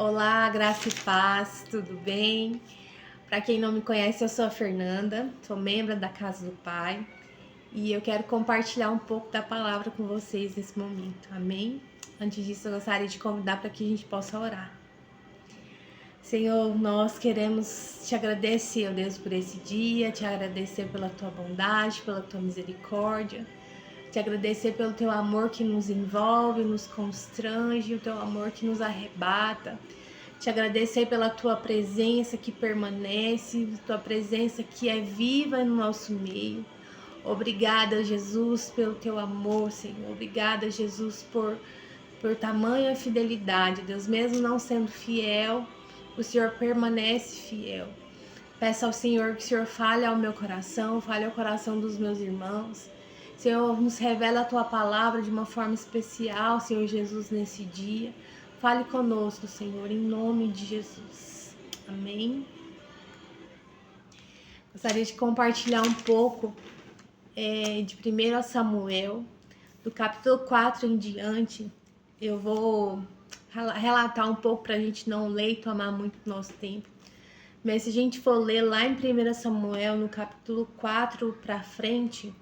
Olá, graça e paz, tudo bem? Para quem não me conhece, eu sou a Fernanda, sou membro da Casa do Pai e eu quero compartilhar um pouco da palavra com vocês nesse momento, amém? Antes disso, eu gostaria de convidar para que a gente possa orar. Senhor, nós queremos te agradecer, ó Deus, por esse dia, te agradecer pela tua bondade, pela tua misericórdia, te agradecer pelo teu amor que nos envolve, nos constrange, o teu amor que nos arrebata. Te agradecer pela tua presença que permanece, tua presença que é viva no nosso meio. Obrigada, Jesus, pelo teu amor, Senhor. Obrigada, Jesus, por tamanha fidelidade. Deus, mesmo não sendo fiel, o Senhor permanece fiel. Peço ao Senhor que o Senhor fale ao meu coração, fale ao coração dos meus irmãos. Senhor, nos revela a tua palavra de uma forma especial, Senhor Jesus, nesse dia. Fale conosco, Senhor, em nome de Jesus. Amém. Gostaria de compartilhar um pouco de 1 Samuel, do capítulo 4 em diante. Eu vou relatar um pouco para a gente não ler e tomar muito nosso tempo. Mas se a gente for ler lá em 1 Samuel, no capítulo 4 para frente,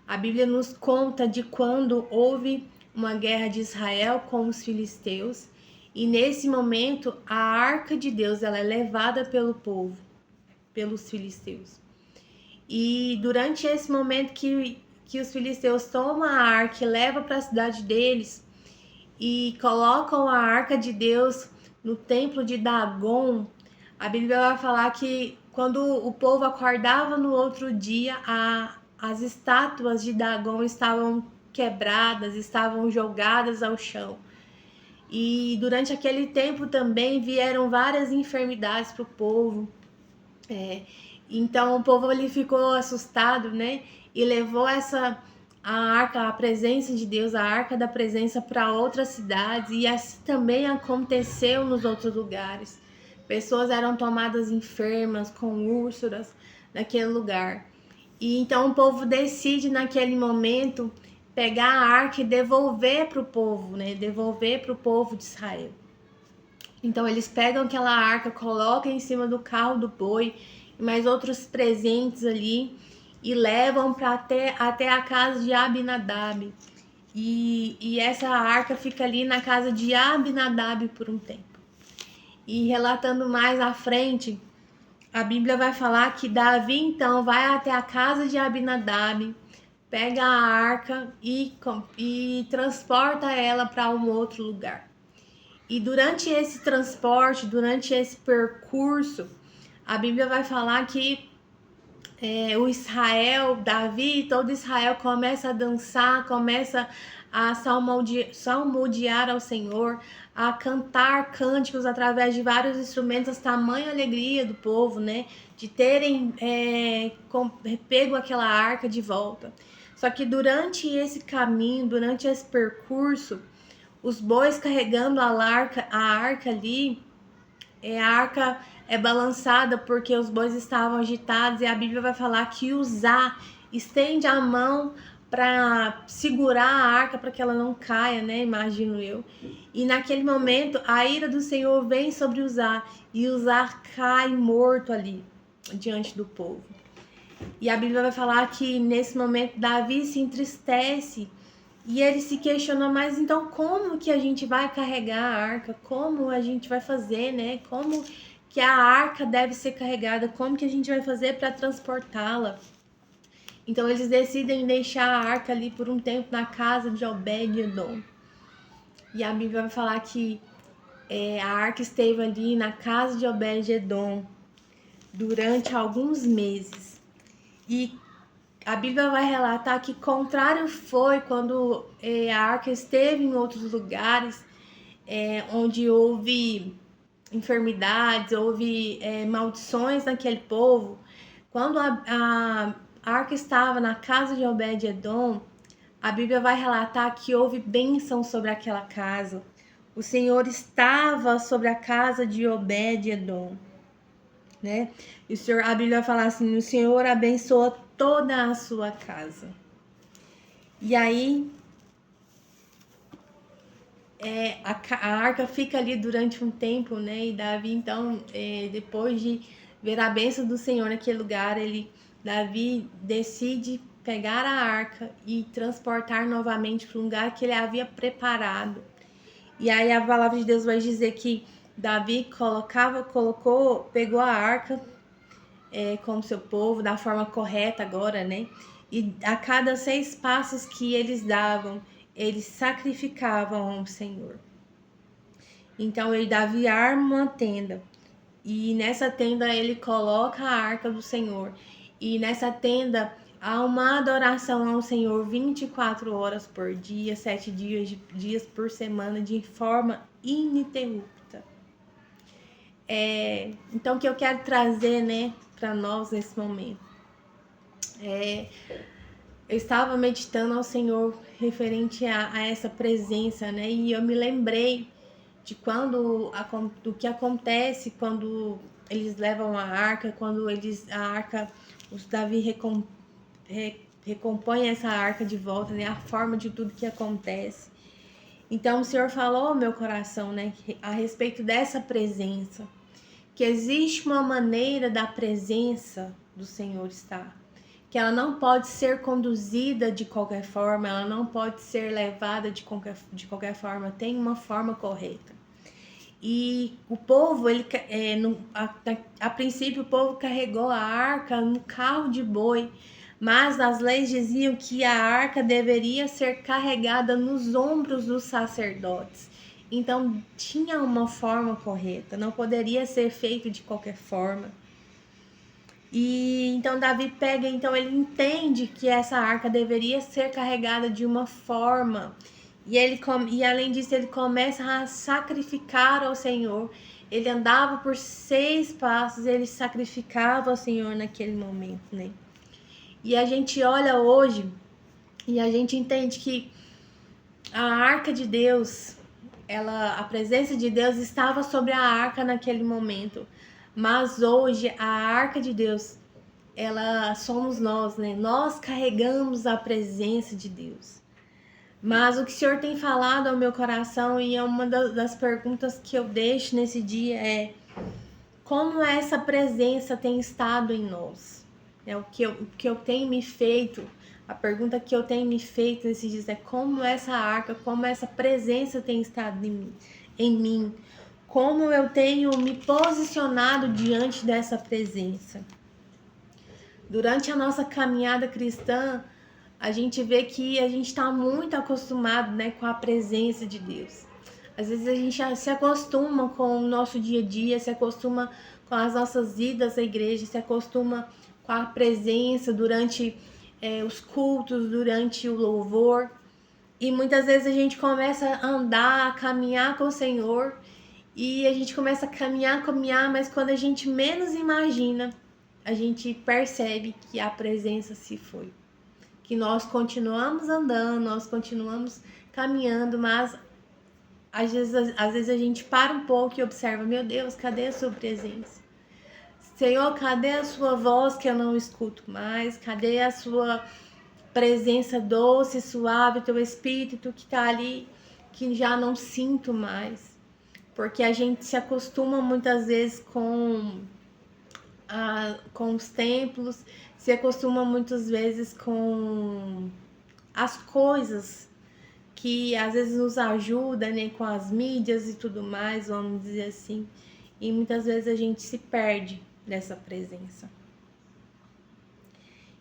a Bíblia nos conta de quando houve uma guerra de Israel com os filisteus, e nesse momento a arca de Deus ela é levada pelo povo, pelos filisteus. E durante esse momento que os filisteus tomam a arca e levam para a cidade deles e colocam a arca de Deus no templo de Dagon, a Bíblia vai falar que quando o povo acordava no outro dia, as estátuas de Dagon estavam quebradas, estavam jogadas ao chão. E durante aquele tempo também vieram várias enfermidades para o povo. Então o povo ele ficou assustado, né? E levou a arca, a presença de Deus, a arca da presença para outras cidades. E assim também aconteceu nos outros lugares. Pessoas eram tomadas enfermas com úlceras naquele lugar. E então o povo decide naquele momento pegar a arca e devolver para o povo, né? Devolver para o povo de Israel. Então eles pegam aquela arca, colocam em cima do carro do boi e mais outros presentes ali e levam para até a casa de Abinadab. E essa arca fica ali na casa de Abinadab por um tempo. E relatando mais à frente, a Bíblia vai falar que Davi então vai até a casa de Abinadab, pega a arca e transporta ela para um outro lugar. E durante esse transporte, durante esse percurso, a Bíblia vai falar que o Israel, Davi e todo Israel começa a dançar, começa a salmodiar ao Senhor, a cantar cânticos através de vários instrumentos, tamanha alegria do povo, né? De terem pego aquela arca de volta. Só que durante esse caminho, durante esse percurso, os bois carregando a arca ali, a arca é balançada porque os bois estavam agitados, e a Bíblia vai falar que Uzá estende a mão para segurar a arca para que ela não caia, né? Imagino eu. E naquele momento a ira do Senhor vem sobre Uzá e Uzá cai morto ali diante do povo. E a Bíblia vai falar que nesse momento Davi se entristece e ele se questiona, mas então como que a gente vai carregar a arca? Como a gente vai fazer, né? Como que a arca deve ser carregada? Como que a gente vai fazer para transportá-la? Então eles decidem deixar a arca ali por um tempo na casa de Obed-edom. E a Bíblia vai falar que a arca esteve ali na casa de Obed-edom durante alguns meses. E a Bíblia vai relatar que contrário foi quando a arca esteve em outros lugares, onde houve enfermidades, houve maldições naquele povo. Quando a arca estava na casa de Obed-edom, a Bíblia vai relatar que houve bênção sobre aquela casa. O Senhor estava sobre a casa de Obed-edom, né? E a Bíblia vai falar assim: o Senhor abençoou toda a sua casa. E aí a arca fica ali durante um tempo, né? E Davi, então, depois de ver a bênção do Senhor naquele lugar, Davi decide pegar a arca e transportar novamente para o lugar que ele havia preparado. E aí a palavra de Deus vai dizer que Davi pegou a arca como seu povo, da forma correta agora, né? E a cada 6 passos que eles davam, eles sacrificavam ao Senhor. Então Davi arma uma tenda, e nessa tenda ele coloca a arca do Senhor. E nessa tenda há uma adoração ao Senhor 24 horas por dia, 7 dias por semana, de forma ininterrupta. Então, o que eu quero trazer, né, para nós nesse momento eu estava meditando ao Senhor referente a essa presença, né? E eu me lembrei de do que acontece quando eles levam a arca, os Davi recompõe essa arca de volta, né? A forma de tudo que acontece. Então o Senhor falou ao meu coração, né, a respeito dessa presença, que existe uma maneira da presença do Senhor estar, que ela não pode ser conduzida de qualquer forma, ela não pode ser levada de qualquer forma, tem uma forma correta. E o povo, a princípio, o povo carregou a arca no carro de boi, mas as leis diziam que a arca deveria ser carregada nos ombros dos sacerdotes. Então, tinha uma forma correta, não poderia ser feito de qualquer forma. E então Davi ele entende que essa arca deveria ser carregada de uma forma. E além disso, ele começa a sacrificar ao Senhor. Ele andava por 6 passos, ele sacrificava ao Senhor naquele momento, né? E a gente olha hoje e a gente entende que a arca de Deus, a presença de Deus estava sobre a arca naquele momento. Mas hoje a arca de Deus, ela somos nós, né? Nós carregamos a presença de Deus. Mas o que o Senhor tem falado ao meu coração, e é uma das perguntas que eu deixo nesse dia, é como essa presença tem estado em nós? O que eu tenho me feito, a pergunta que eu tenho me feito nesses dias é como essa arca, como essa presença tem estado em mim, como eu tenho me posicionado diante dessa presença. Durante a nossa caminhada cristã, a gente vê que a gente está muito acostumado, né, com a presença de Deus. Às vezes a gente se acostuma com o nosso dia a dia, se acostuma com as nossas idas à igreja, se acostuma com a presença durante os cultos, durante o louvor. E muitas vezes a gente começa a andar, a caminhar com o Senhor, e a gente começa a caminhar, mas quando a gente menos imagina, a gente percebe que a presença se foi. Que nós continuamos andando, nós continuamos caminhando, mas às vezes a gente para um pouco e observa, meu Deus, cadê a sua presença? Senhor, cadê a sua voz que eu não escuto mais? Cadê a sua presença doce, suave, teu espírito que está ali, que já não sinto mais? Porque a gente se acostuma muitas vezes com os templos, se acostuma muitas vezes com as coisas que às vezes nos ajudam, né, com as mídias e tudo mais, vamos dizer assim, e muitas vezes a gente se perde dessa presença.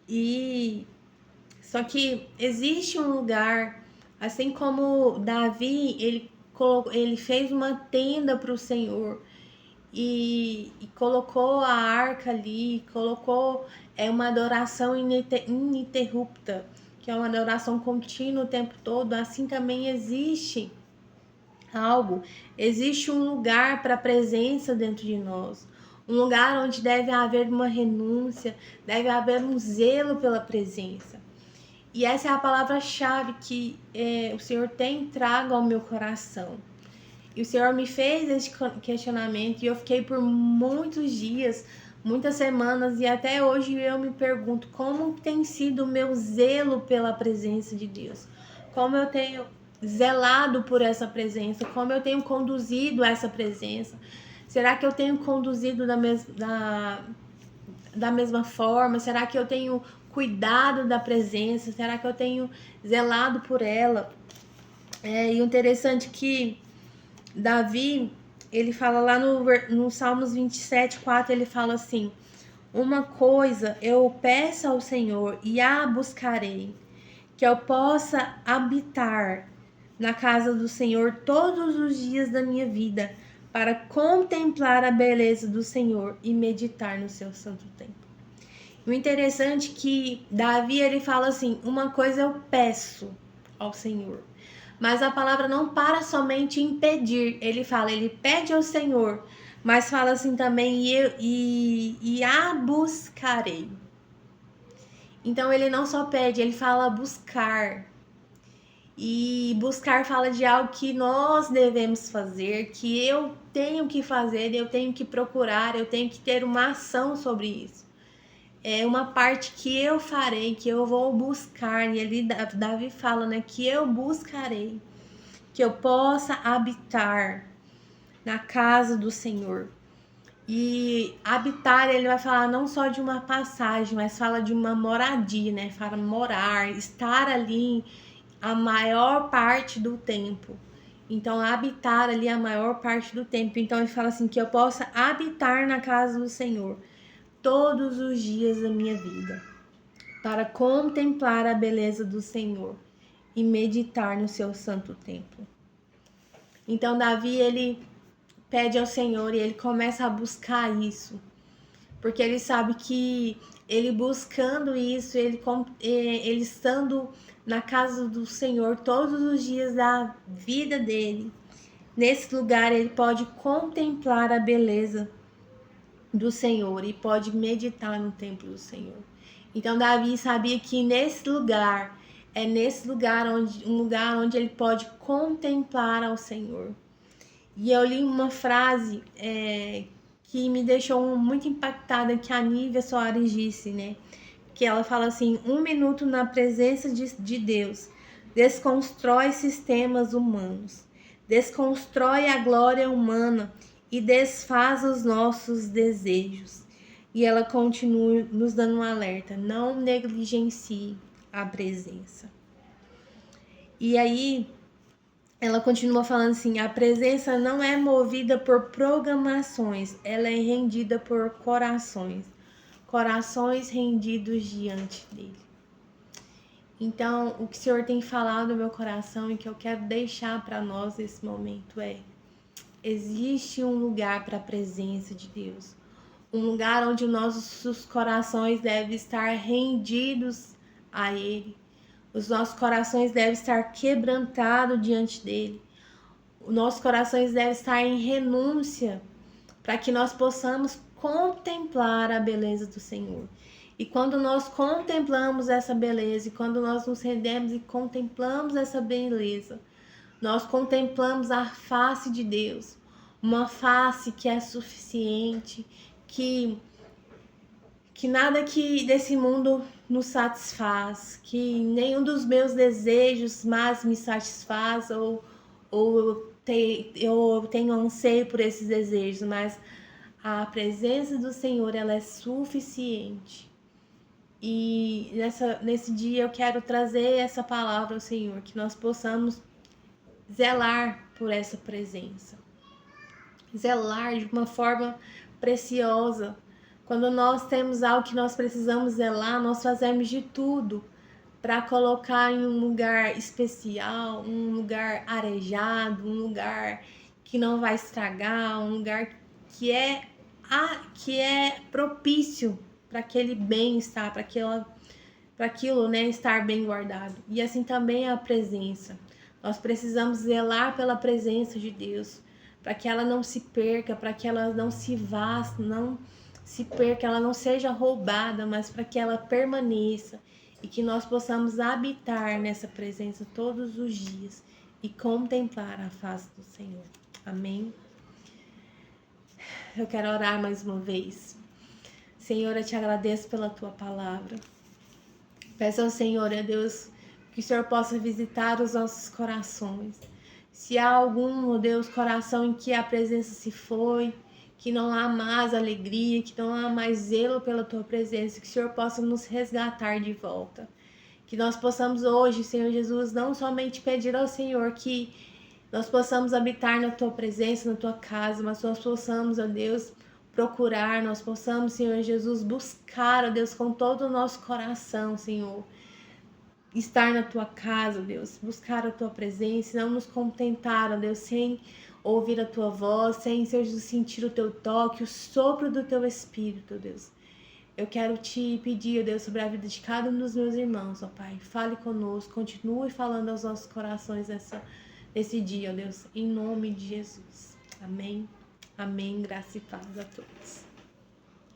E só que existe um lugar, assim como Davi, ele fez uma tenda para o Senhor, e colocou a arca ali, colocou uma adoração ininterrupta, que é uma adoração contínua o tempo todo. Assim também existe um lugar para a presença dentro de nós, um lugar onde deve haver uma renúncia, deve haver um zelo pela presença. E essa é a palavra-chave que o Senhor tem trago ao meu coração. E o Senhor me fez esse questionamento e eu fiquei por muitos dias, muitas semanas, e até hoje eu me pergunto como tem sido o meu zelo pela presença de Deus. Como eu tenho zelado por essa presença, como eu tenho conduzido essa presença. Será que eu tenho conduzido da mesma forma? Será que eu tenho cuidado da presença? Será que eu tenho zelado por ela? E o interessante é que Davi, ele fala lá no Salmos 27:4, ele fala assim: uma coisa eu peço ao Senhor e a buscarei, que eu possa habitar na casa do Senhor todos os dias da minha vida, para contemplar a beleza do Senhor e meditar no seu santo templo. O interessante é que Davi, ele fala assim: uma coisa eu peço ao Senhor. Mas a palavra não para somente em pedir. Ele pede ao Senhor, mas fala assim também: e a buscarei. Então ele não só pede, ele fala buscar. E buscar fala de algo que nós devemos fazer, que eu tenho que fazer, eu tenho que procurar, eu tenho que ter uma ação sobre isso. É uma parte que eu farei, que eu vou buscar. E ali Davi fala, né, que eu buscarei, que eu possa habitar na casa do Senhor. E habitar, ele vai falar não só de uma passagem, mas fala de uma moradia, né? Fala morar, estar ali a maior parte do tempo. Então, habitar ali a maior parte do tempo. Então, ele fala assim, que eu possa habitar na casa do Senhor todos os dias da minha vida, para contemplar a beleza do Senhor e meditar no seu santo templo. Então Davi, ele pede ao Senhor e ele começa a buscar isso, porque ele sabe que ele buscando isso, ele estando na casa do Senhor todos os dias da vida dele, nesse lugar ele pode contemplar a beleza do Senhor e pode meditar no templo do Senhor. Então Davi sabia que nesse lugar um lugar onde ele pode contemplar ao Senhor. E eu li uma frase que me deixou muito impactada, que a Nívia Soares disse, né? Que ela fala assim: 1 minuto na presença de Deus desconstrói sistemas humanos, desconstrói a glória humana e desfaz os nossos desejos. E ela continua nos dando um alerta: não negligencie a presença. E aí ela continua falando assim: a presença não é movida por programações, ela é rendida por corações rendidos diante dele. Então, o que o Senhor tem falado no meu coração e que eu quero deixar para nós nesse momento é: existe um lugar para a presença de Deus, um lugar onde nossos corações devem estar rendidos a Ele, os nossos corações devem estar quebrantados diante dele, os nossos corações devem estar em renúncia, para que nós possamos contemplar a beleza do Senhor. E quando nós contemplamos essa beleza, e quando nós nos rendemos e contemplamos essa beleza, nós contemplamos a face de Deus, uma face que é suficiente, que nada que desse mundo nos satisfaz, que nenhum dos meus desejos mais me satisfaz, ou eu tenho anseio por esses desejos, mas a presença do Senhor, ela é suficiente. E nesse dia eu quero trazer essa palavra ao Senhor, que nós possamos zelar por essa presença. Zelar de uma forma preciosa. Quando nós temos algo que nós precisamos zelar, nós fazemos de tudo para colocar em um lugar especial, um lugar arejado, um lugar que não vai estragar, um lugar que é propício para aquele bem-estar, para aquilo, né, estar bem guardado. E assim também a presença. Nós precisamos zelar pela presença de Deus, para que ela não se perca, para que ela não se vá, não se perca, ela não seja roubada, mas para que ela permaneça e que nós possamos habitar nessa presença todos os dias e contemplar a face do Senhor. Amém? Eu quero orar mais uma vez. Senhor, eu te agradeço pela tua palavra. Peço ao Senhor, Deus, que o Senhor possa visitar os nossos corações. Se há algum, ó Deus, coração em que a presença se foi, que não há mais alegria, que não há mais zelo pela tua presença, que o Senhor possa nos resgatar de volta. Que nós possamos hoje, Senhor Jesus, não somente pedir ao Senhor que nós possamos habitar na tua presença, na tua casa, mas nós possamos, ó Deus, procurar, nós possamos, Senhor Jesus, buscar, ó Deus, com todo o nosso coração, Senhor, estar na tua casa, Deus, buscar a tua presença, não nos contentar, ó Deus, sem ouvir a tua voz, sem, Senhor Jesus, sentir o teu toque, o sopro do teu Espírito, ó Deus. Eu quero te pedir, ó Deus, sobre a vida de cada um dos meus irmãos, ó Pai. Fale conosco, continue falando aos nossos corações nesse dia, ó Deus, em nome de Jesus. Amém. Amém. Graça e paz a todos.